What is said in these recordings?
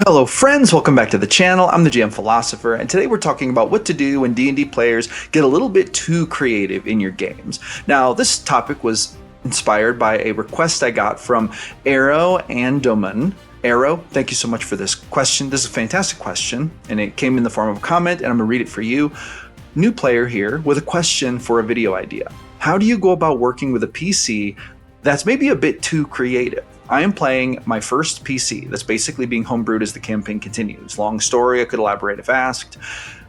Hello friends, welcome back to the channel. I'm the GM Philosopher, and today we're talking about what to do when D&D players get a little bit too creative in your games. Now, this topic was inspired by a request I got from Arrow and Doman. Arrow, thank you so much for this question. This is a fantastic question, and it came in the form of a comment, and I'm gonna read it for you. New player here with a question for a video idea. How do you go about working with a PC that's maybe a bit too creative? I am playing my first PC that's basically being homebrewed as the campaign continues. Long story, I could elaborate if asked.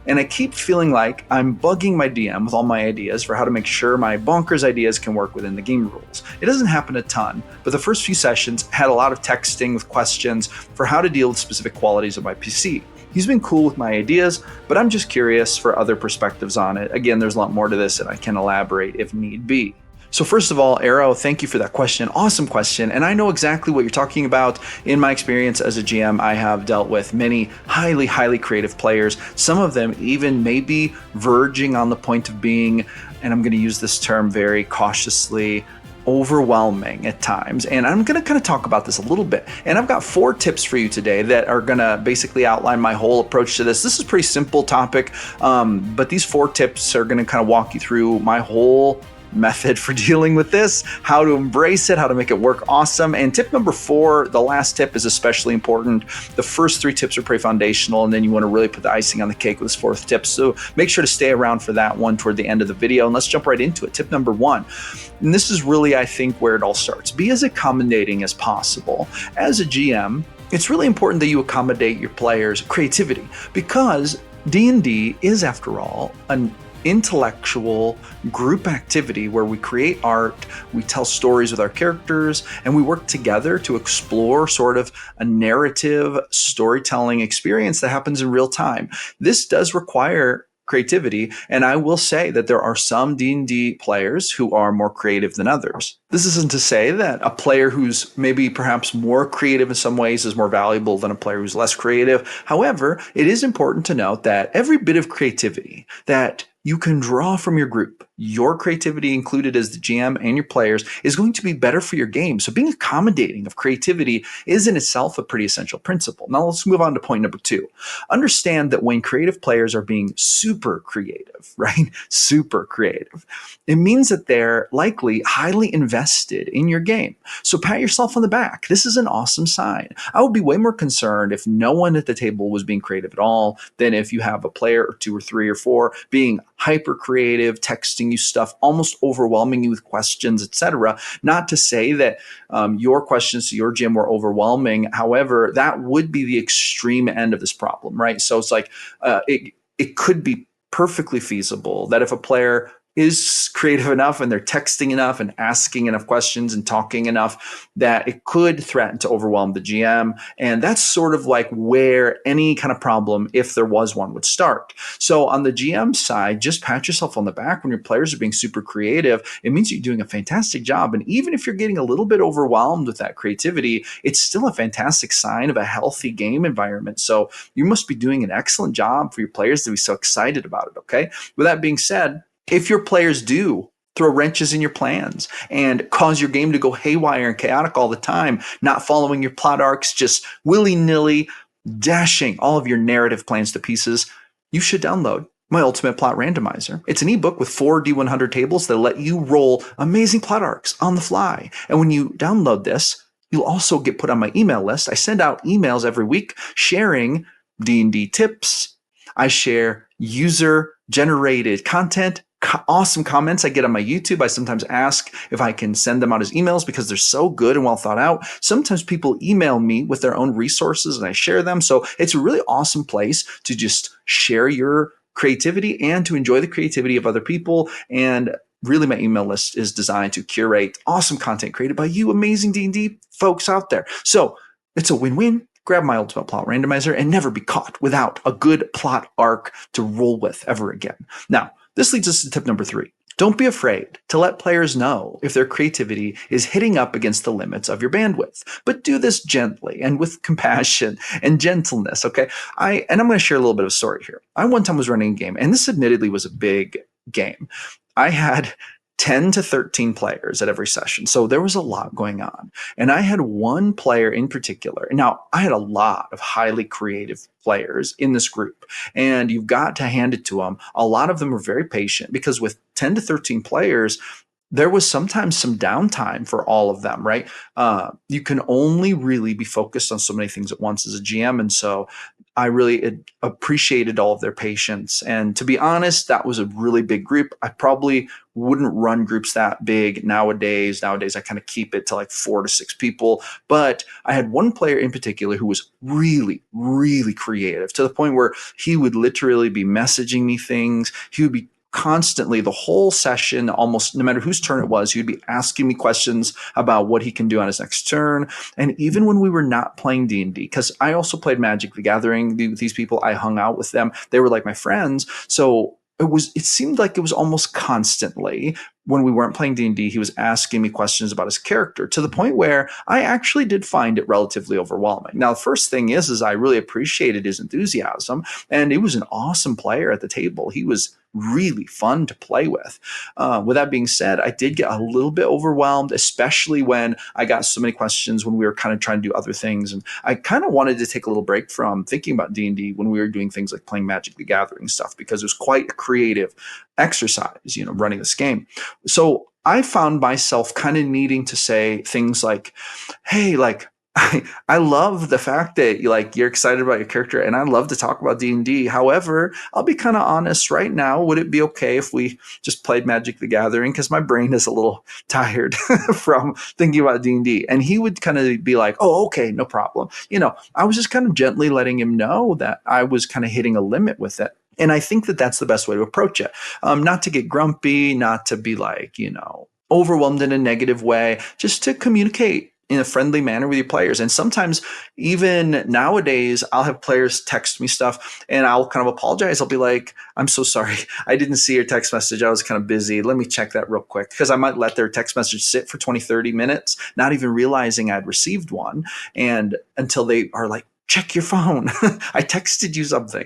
And I keep feeling like I'm bugging my DM with all my ideas for how to make sure my bonkers ideas can work within the game rules. It doesn't happen a ton, but the first few sessions had a lot of texting with questions for how to deal with specific qualities of my PC. He's been cool with my ideas, but I'm just curious for other perspectives on it. Again, there's a lot more to this and I can elaborate if need be. So first of all, Arrow, thank you for that question. Awesome question. And I know exactly what you're talking about. In my experience as a GM, I have dealt with many highly creative players. Some of them even maybe verging on the point of being, and I'm going to use this term very cautiously, overwhelming at times. And I'm going to kind of talk about this a little bit. And I've got 4 tips for you today that are going to basically outline my whole approach to this. This is a pretty simple topic, but these 4 tips are going to kind of walk you through my whole method for dealing with this, how to embrace it, how to make it work awesome. And tip number 4, the last tip, is especially important. The first 3 tips are pretty foundational, and then you want to really put the icing on the cake with this 4th tip. So make sure to stay around for that one toward the end of the video, and let's jump right into it. Tip number 1, and this is really, I think, where it all starts. Be as accommodating as possible. As a GM, it's really important that you accommodate your players' creativity, because D&D is, after all, an intellectual group activity where we create art, we tell stories with our characters, and we work together to explore sort of a narrative storytelling experience that happens in real time. This does require creativity, and I will say that there are some D&D players who are more creative than others. This isn't to say that a player who's maybe perhaps more creative in some ways is more valuable than a player who's less creative. However, it is important to note that every bit of creativity that you can draw from your group, your creativity included as the GM and your players, is going to be better for your game. So being accommodating of creativity is in itself a pretty essential principle. Now let's move on to point number 2. Understand that when creative players are being super creative, right? Super creative, it means that they're likely highly invested in your game. So pat yourself on the back. This is an awesome sign. I would be way more concerned if no one at the table was being creative at all than if you have a player or 2 or 3 or 4 being hyper creative, texting you stuff, almost overwhelming you with questions, etc. Not to say that your questions to your GM were overwhelming. However, that would be the extreme end of this problem, right? So it's like it could be perfectly feasible that if a player is creative enough and they're texting enough and asking enough questions and talking enough that it could threaten to overwhelm the GM. And that's sort of like where any kind of problem, if there was one, would start. So on the GM side, just pat yourself on the back when your players are being super creative. It means you're doing a fantastic job. And even if you're getting a little bit overwhelmed with that creativity, it's still a fantastic sign of a healthy game environment. So you must be doing an excellent job for your players to be so excited about it, okay? With that being said, if your players do throw wrenches in your plans and cause your game to go haywire and chaotic all the time, not following your plot arcs, just willy-nilly dashing all of your narrative plans to pieces, you should download my Ultimate Plot Randomizer. It's an ebook with 4 D100 tables that let you roll amazing plot arcs on the fly. And when you download this, you'll also get put on my email list. I send out emails every week sharing D&D tips. I share user-generated content, awesome comments I get on my YouTube. I sometimes ask if I can send them out as emails because they're so good and well thought out. Sometimes people email me with their own resources and I share them. So it's a really awesome place to just share your creativity and to enjoy the creativity of other people. And really, my email list is designed to curate awesome content created by you amazing D&D folks out there. So it's a win-win. Grab my Ultimate Plot Randomizer and never be caught without a good plot arc to roll with ever again. Now, this leads us to tip number 3. Don't be afraid to let players know if their creativity is hitting up against the limits of your bandwidth, but do this gently and with compassion and gentleness, okay? I'm going to share a little bit of a story here. I one time was running a game, and this admittedly was a big game. I had 10 to 13 players at every session. So there was a lot going on. And I had one player in particular. Now, I had a lot of highly creative players in this group, and you've got to hand it to them. A lot of them were very patient because with 10 to 13 players, there was sometimes some downtime for all of them, right? You can only really be focused on so many things at once as a GM. And so I really appreciated all of their patience. And to be honest, that was a really big group. I probably wouldn't run groups that big nowadays. Nowadays, I kind of keep it to like 4 to 6 people. But I had one player in particular who was really, really creative to the point where he would literally be messaging me things. He would be constantly the whole session, almost no matter whose turn it was, he'd be asking me questions about what he can do on his next turn. And even when we were not playing D&D, because I also played Magic the Gathering with these people, I hung out with them, they were like my friends. So it seemed like it was almost constantly when we weren't playing D&D, he was asking me questions about his character to the point where I actually did find it relatively overwhelming. Now, the first thing is I really appreciated his enthusiasm, and he was an awesome player at the table. He was really fun to play with. With that being said, I did get a little bit overwhelmed, especially when I got so many questions when we were kind of trying to do other things. And I kind of wanted to take a little break from thinking about D&D when we were doing things like playing Magic the Gathering stuff, because it was quite a creative exercise, running this game. So I found myself kind of needing to say things like, hey, like, I love the fact that you're excited about your character, and I love to talk about D&D. However, I'll be kind of honest right now. Would it be okay if we just played Magic the Gathering? Because my brain is a little tired from thinking about D&D. And he would kind of be like, oh, okay, no problem. I was just kind of gently letting him know that I was kind of hitting a limit with it. And I think that that's the best way to approach it. Not to get grumpy, not to be overwhelmed in a negative way, just to communicate in a friendly manner with your players. And sometimes even nowadays, I'll have players text me stuff and I'll kind of apologize. I'll be like, I'm so sorry. I didn't see your text message. I was kind of busy. Let me check that real quick. Because I might let their text message sit for 20, 30 minutes, not even realizing I'd received one. And until they are like, check your phone. I texted you something,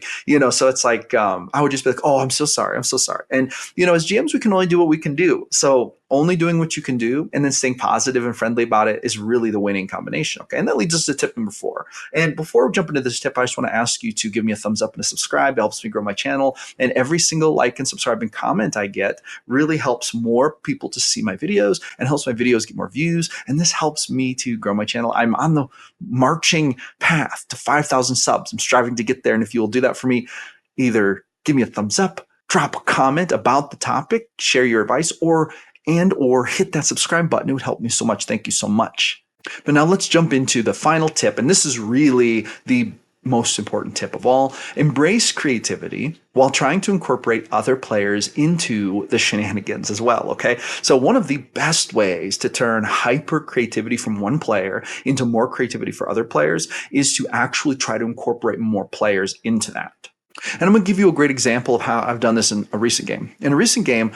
so it's like, I would just be like, oh, I'm so sorry. I'm so sorry. And, as GMs, we can only do what we can do. So only doing what you can do and then staying positive and friendly about it is really the winning combination. Okay. And that leads us to tip number 4. And before we jump into this tip, I just want to ask you to give me a thumbs up and a subscribe. It helps me grow my channel. And every single like and subscribe and comment I get really helps more people to see my videos and helps my videos get more views. And this helps me to grow my channel. I'm on the marching path to 5,000 subs. I'm striving to get there. And if you will do that for me, either give me a thumbs up, drop a comment about the topic, share your advice, or hit that subscribe button. It would help me so much. Thank you so much. But now let's jump into the final tip. And this is really the most important tip of all. Embrace creativity while trying to incorporate other players into the shenanigans as well, okay? So one of the best ways to turn hyper creativity from one player into more creativity for other players is to actually try to incorporate more players into that. And I'm going to give you a great example of how I've done this in a recent game. In a recent game,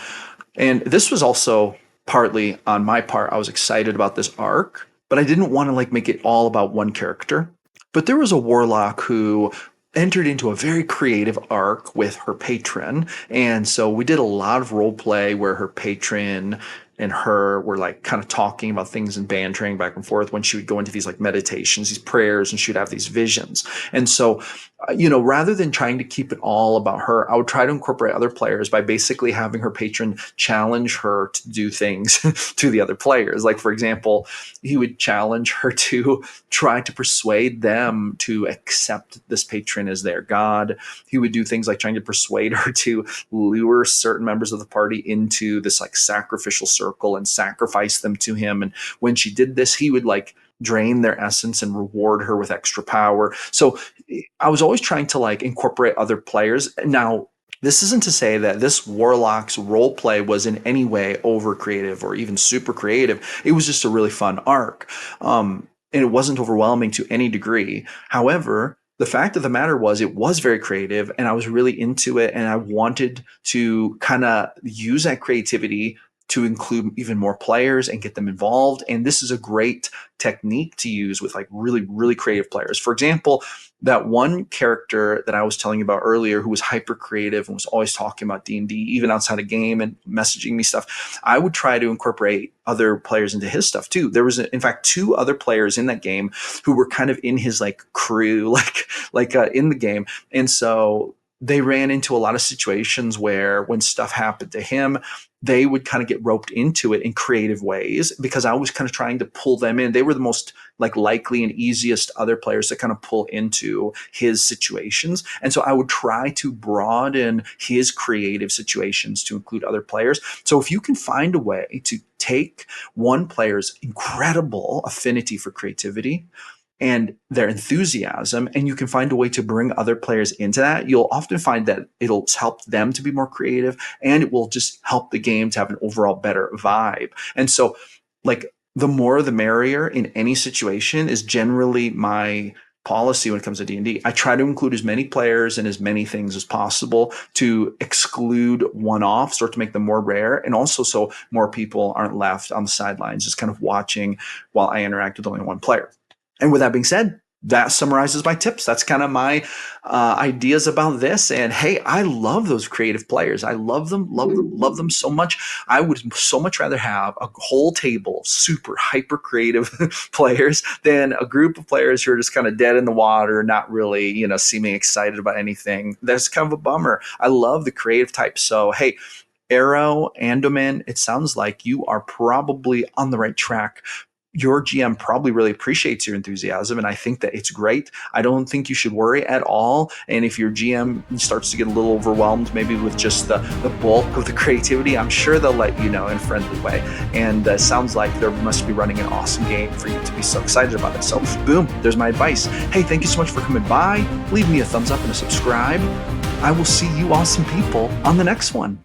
and this was also partly on my part, I was excited about this arc, but I didn't want to make it all about one character. But there was a warlock who entered into a very creative arc with her patron. And so we did a lot of role play where her patron and her were kind of talking about things and bantering back and forth when she would go into these meditations, these prayers, and she'd have these visions. And so, rather than trying to keep it all about her, I would try to incorporate other players by basically having her patron challenge her to do things to the other players. Like, for example, he would challenge her to try to persuade them to accept this patron as their god. He would do things like trying to persuade her to lure certain members of the party into this sacrificial circle and sacrifice them to him. And when she did this, he would drain their essence and reward her with extra power. So I was always trying to incorporate other players. Now, this isn't to say that this warlock's role play was in any way over creative or even super creative. It was just a really fun arc. And it wasn't overwhelming to any degree. However, the fact of the matter was it was very creative and I was really into it, and I wanted to kind of use that creativity to include even more players and get them involved. And this is a great technique to use with like really, really creative players. For example, that one character that I was telling you about earlier who was hyper creative and was always talking about D&D, even outside of game and messaging me stuff, I would try to incorporate other players into his stuff too. There was, in fact, two other players in that game who were kind of in his like crew, in the game. And so they ran into a lot of situations where when stuff happened to him, they would kind of get roped into it in creative ways because I was kind of trying to pull them in. They were the most like likely and easiest other players to kind of pull into his situations. And so I would try to broaden his creative situations to include other players. So if you can find a way to take one player's incredible affinity for creativity and their enthusiasm, and you can find a way to bring other players into that, you'll often find that it'll help them to be more creative, and it will just help the game to have an overall better vibe. And so, like, the more the merrier in any situation is generally my policy when it comes to D&D. I try to include as many players and as many things as possible to exclude one-offs or to make them more rare, and also so more people aren't left on the sidelines just kind of watching while I interact with only one player. And with that being said, that summarizes my tips. That's kind of my ideas about this. And hey, I love those creative players. I love them, love them so much. I would so much rather have a whole table of super hyper creative players than a group of players who are just kind of dead in the water, not really, seeming excited about anything. That's kind of a bummer. I love the creative type. So hey, Arrow, Andoman, it sounds like you are probably on the right track. Your GM probably really appreciates your enthusiasm, and I think that it's great. I don't think you should worry at all. And if your GM starts to get a little overwhelmed, maybe with just the bulk of the creativity, I'm sure they'll let you know in a friendly way. And it sounds like they must be running an awesome game for you to be so excited about it. So boom, there's my advice. Hey, thank you so much for coming by. Leave me a thumbs up and a subscribe. I will see you awesome people on the next one.